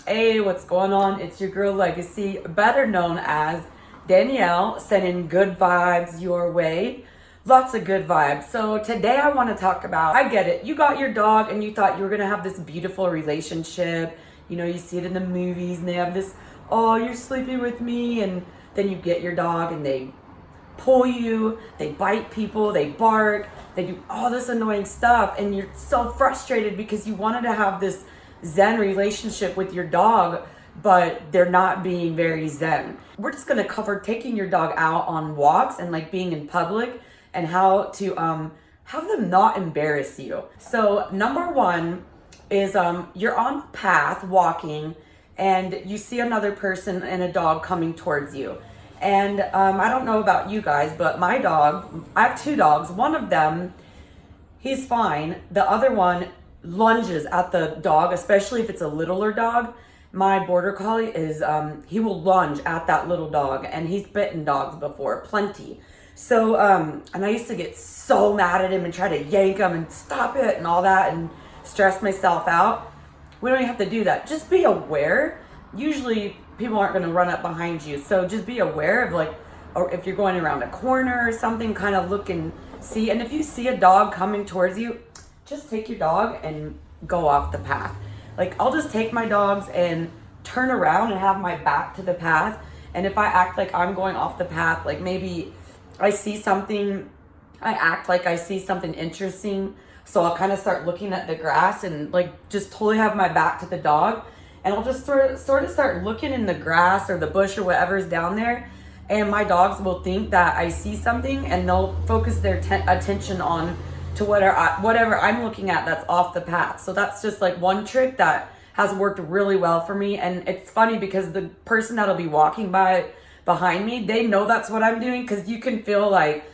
Hey, what's going on? It's your girl Lega-C, better known as Danielle, sending good vibes your way. Lots of good vibes. So today I want to talk about, I get it. You got your dog and you thought you were going to have this beautiful relationship. You know, you see it in the movies and they have this, oh, you're sleeping with me. And then you get your dog and they pull you, they bite people, they bark, they do all this annoying stuff. And you're so frustrated because you wanted to have this zen relationship with your dog, but they're not being very zen. We're just going to cover taking your dog out on walks and like being in public and how to have them not embarrass you. So number one is you're on path walking and you see another person and a dog coming towards you. And I don't know about you guys, but my dog, I have two dogs. One of them, he's fine. The other one lunges at the dog, especially if it's a littler dog. My border collie is, he will lunge at that little dog, and he's bitten dogs before, plenty. So, and I used to get so mad at him and try to yank him and stop it and all that and stress myself out. We don't even have to do that. Just be aware. Usually people aren't going to run up behind you. So just be aware of like, or if you're going around a corner or something, kind of look and see. And if you see a dog coming towards you, just take your dog and go off the path. Like I'll just take my dogs and turn around and have my back to the path. And if I act like I'm going off the path, like maybe I see something, I act like I see something interesting. So I'll kind of start looking at the grass and like just totally have my back to the dog. And I'll just sort of start looking in the grass or the bush or whatever's down there. And my dogs will think that I see something and they'll focus their attention on to whatever I'm looking at that's off the path. So that's just like one trick that has worked really well for me. And it's funny because the person that'll be walking by behind me, they know that's what I'm doing, because you can feel like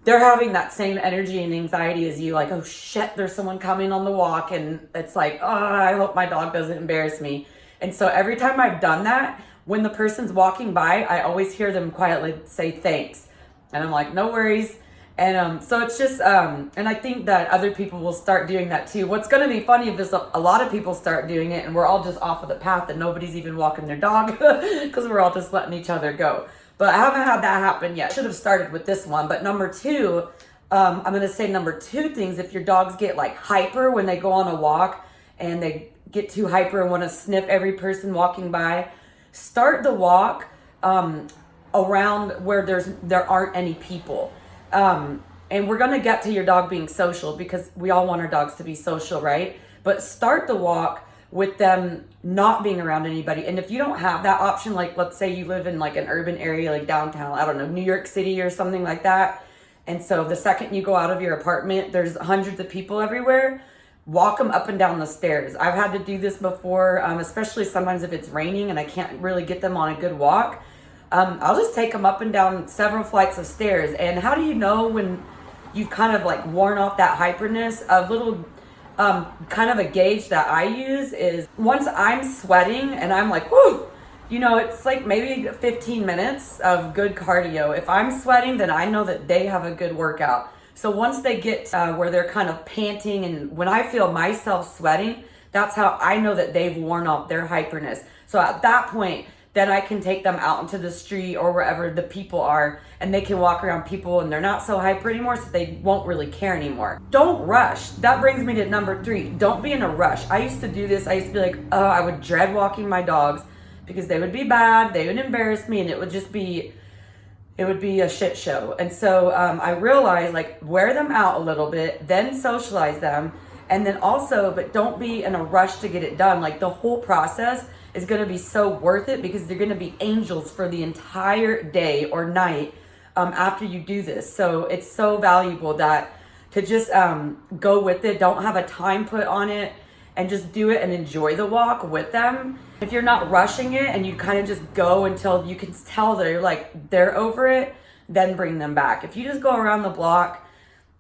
they're having that same energy and anxiety as you, like, oh shit, there's someone coming on the walk. And it's like, oh, I hope my dog doesn't embarrass me. And so every time I've done that, when the person's walking by, I always hear them quietly say thanks. And I'm like, no worries. And so it's just, and I think that other people will start doing that too. What's going to be funny if a lot of people start doing it and we're all just off of the path and nobody's even walking their dog because we're all just letting each other go. But I haven't had that happen yet. Should have started with this one. But number two, I'm going to say number two things. If your dogs get like hyper when they go on a walk and they get too hyper and want to sniff every person walking by, start the walk around where there aren't any people. And we're going to get to your dog being social because we all want our dogs to be social, right? But start the walk with them not being around anybody. And if you don't have that option, like let's say you live in like an urban area, like downtown, I don't know, New York City or something like that. And so the second you go out of your apartment, there's hundreds of people everywhere. Walk them up and down the stairs. I've had to do this before, especially sometimes if it's raining and I can't really get them on a good walk. I'll just take them up and down several flights of stairs. And how do you know when you've kind of like worn off that hyperness? A little kind of a gauge that I use is once I'm sweating and I'm like, whoo, you know, it's like maybe 15 minutes of good cardio. If I'm sweating, then I know that they have a good workout. So once they get where they're kind of panting, and when I feel myself sweating, that's how I know that they've worn off their hyperness. So at that point, then I can take them out into the street or wherever the people are, and they can walk around people and they're not so hyper anymore, so they won't really care anymore. Don't rush. That brings me to number three. Don't be in a rush. I used to do this. I used to be like, oh, I would dread walking my dogs because they would be bad, they would embarrass me, and it would be a shit show. And so I realized, like, wear them out a little bit, then socialize them, and then also, but don't be in a rush to get it done. Like the whole process is going to be so worth it because they're going to be angels for the entire day or night after you do this. So it's so valuable that to just go with it. Don't have a time put on it and just do it and enjoy the walk with them. If you're not rushing it and you kind of just go until you can tell they're over it, then bring them back. If you just go around the block,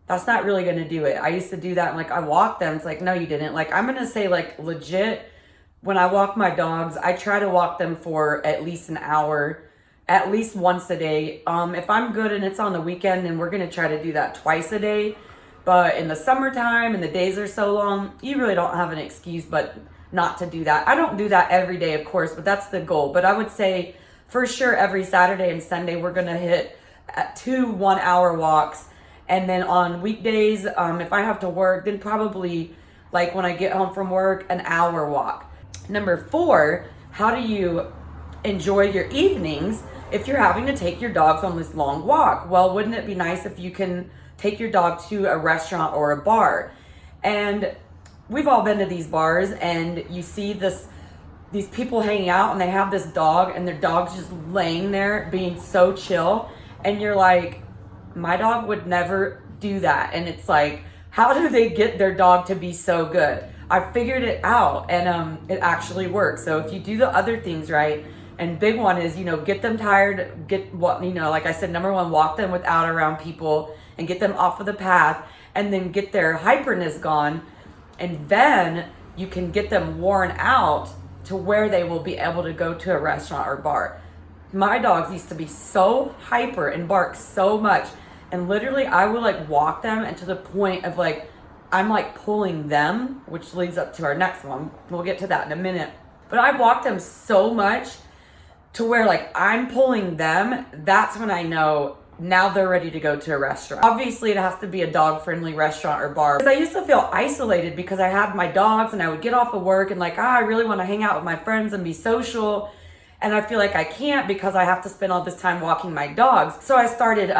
that's not really going to do it. I used to do that and like I walked them. It's like, no, you didn't. Like I'm going to say like legit, when I walk my dogs, I try to walk them for at least an hour, at least once a day. If I'm good and it's on the weekend, then we're going to try to do that twice a day. But in the summertime and the days are so long, you really don't have an excuse but not to do that. I don't do that every day, of course, but that's the goal. But I would say for sure every Saturday and Sunday, we're going to hit 2 1-hour walks. And then on weekdays, if I have to work, then probably like when I get home from work, an hour walk. Number 4, how do you enjoy your evenings if you're having to take your dogs on this long walk? Well, wouldn't it be nice if you can take your dog to a restaurant or a bar? And we've all been to these bars, and you see these people hanging out, and they have this dog, and their dog's just laying there being so chill, and you're like, my dog would never do that. And it's like, how do they get their dog to be so good? I figured it out, and it actually works. So if you do the other things right, and big one is, get them tired, like I said, number 1, walk them without around people and get them off of the path, and then get their hyperness gone. And then you can get them worn out to where they will be able to go to a restaurant or bar. My dogs used to be so hyper and bark so much. And literally I would like walk them, and to the point of like, I'm like pulling them, which leads up to our next one. We'll get to that in a minute. But I walked them so much to where like I'm pulling them. That's when I know now they're ready to go to a restaurant. Obviously it has to be a dog friendly restaurant or bar. Because I used to feel isolated because I had my dogs, and I would get off of work and like, I really want to hang out with my friends and be social. And I feel like I can't because I have to spend all this time walking my dogs. So I started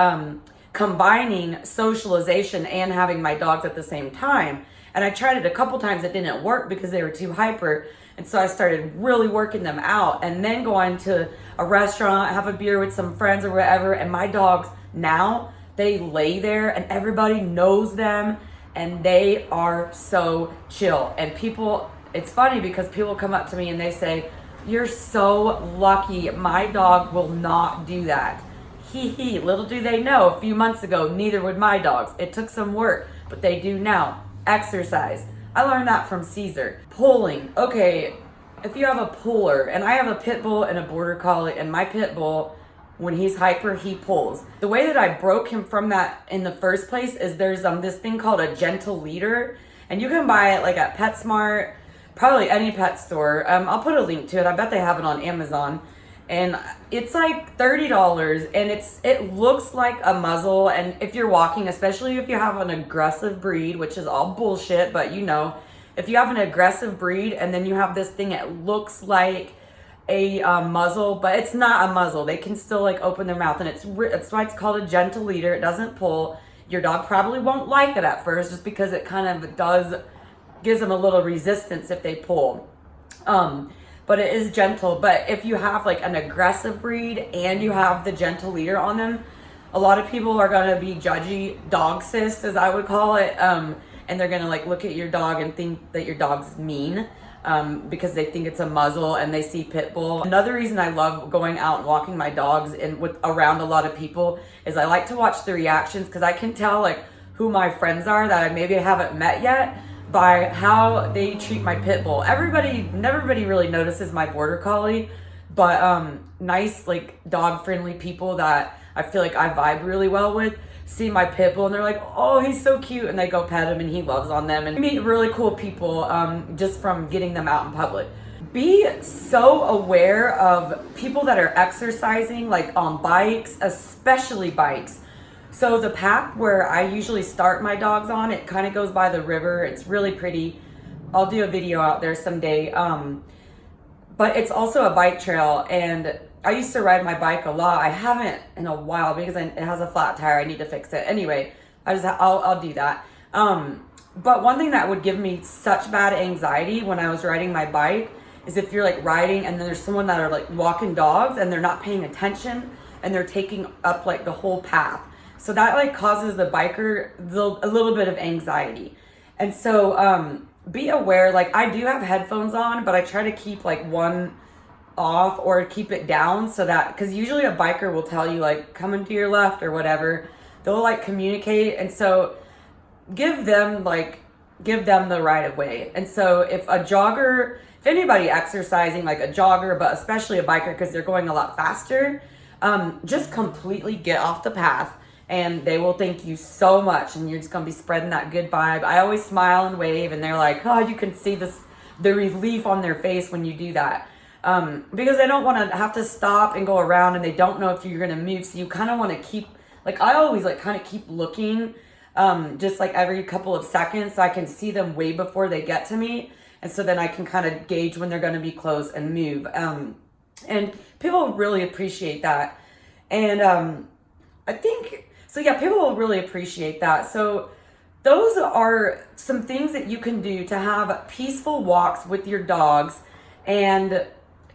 combining socialization and having my dogs at the same time. And I tried it a couple times. It didn't work because they were too hyper. And so I started really working them out, and then going to a restaurant, have a beer with some friends or whatever. And my dogs now, they lay there and everybody knows them, and they are so chill. And people, it's funny because people come up to me and they say, you're so lucky. My dog will not do that. Hee. Little do they know, a few months ago, neither would my dogs. It took some work, but they do now. Exercise. I learned that from Caesar. Pulling. Okay, if you have a puller, and I have a pit bull and a border collie, and my pit bull, when he's hyper, he pulls. The way that I broke him from that in the first place is there's this thing called a gentle leader, and you can buy it like at PetSmart, probably any pet store. I'll put a link to it. I bet they have it on Amazon. And it's like $30, and it looks like a muzzle. And if you're walking, especially if you have an aggressive breed, which is all bullshit, but if you have an aggressive breed and then you have this thing, it looks like a muzzle, but it's not a muzzle. They can still like open their mouth, and it's why it's called a gentle leader. It doesn't pull. Your dog probably won't like it at first, just because it kind of gives them a little resistance if they pull. But it is gentle. But if you have like an aggressive breed and you have the gentle leader on them, a lot of people are going to be judgy, dog-sist, as I would call it. And they're going to like look at your dog and think that your dog's mean, because they think it's a muzzle and they see pit bull. Another reason I love going out and walking my dogs around a lot of people is I like to watch the reactions, because I can tell like who my friends are that I maybe haven't met yet by how they treat my pit bull. Everybody really notices my border collie, but nice like dog friendly people that I feel like I vibe really well with see my pit bull, and they're like, oh, he's so cute, and they go pet him and he loves on them. And I meet really cool people just from getting them out in public. Be so aware of people that are exercising, like on bikes, especially bikes. So the path where I usually start my dogs on, it kind of goes by the river. It's really pretty. I'll do a video out there someday. But it's also a bike trail, and I used to ride my bike a lot. I haven't in a while because it has a flat tire. I need to fix it. Anyway, I'll do that. But one thing that would give me such bad anxiety when I was riding my bike is if you're like riding and then there's someone that are like walking dogs and they're not paying attention and they're taking up like the whole path. So that like causes the biker a little bit of anxiety. And so be aware, like I do have headphones on, but I try to keep like one off or keep it down, so that, because usually a biker will tell you like coming to your left or whatever. They'll like communicate, and so give them the right of way. And so if anybody exercising, like a jogger, but especially a biker because they're going a lot faster, just completely get off the path and they will thank you so much, and you're just gonna be spreading that good vibe. I always smile and wave, and they're like, oh, you can see this the relief on their face when you do that. Because they don't want to have to stop and go around and they don't know if you're going to move. So you kind of want to keep, like I always like kind of keep looking just like every couple of seconds so I can see them way before they get to me. And so then I can kind of gauge when they're going to be close and move. And people really appreciate that. And I think, so yeah, people will really appreciate that. So those are some things that you can do to have peaceful walks with your dogs and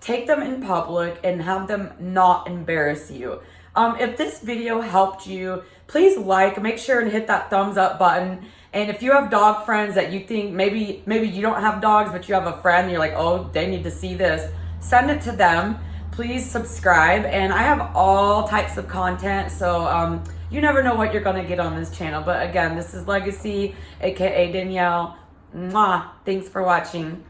take them in public and have them not embarrass you. If this video helped you, please make sure and hit that thumbs up button. And if you have dog friends that you think maybe you don't have dogs, but you have a friend and you're like, oh, they need to see this, send it to them. Please subscribe. And I have all types of content, so you never know what you're going to get on this channel. But again, this is Lega-C, aka Danielle. Mwah. Thanks for watching.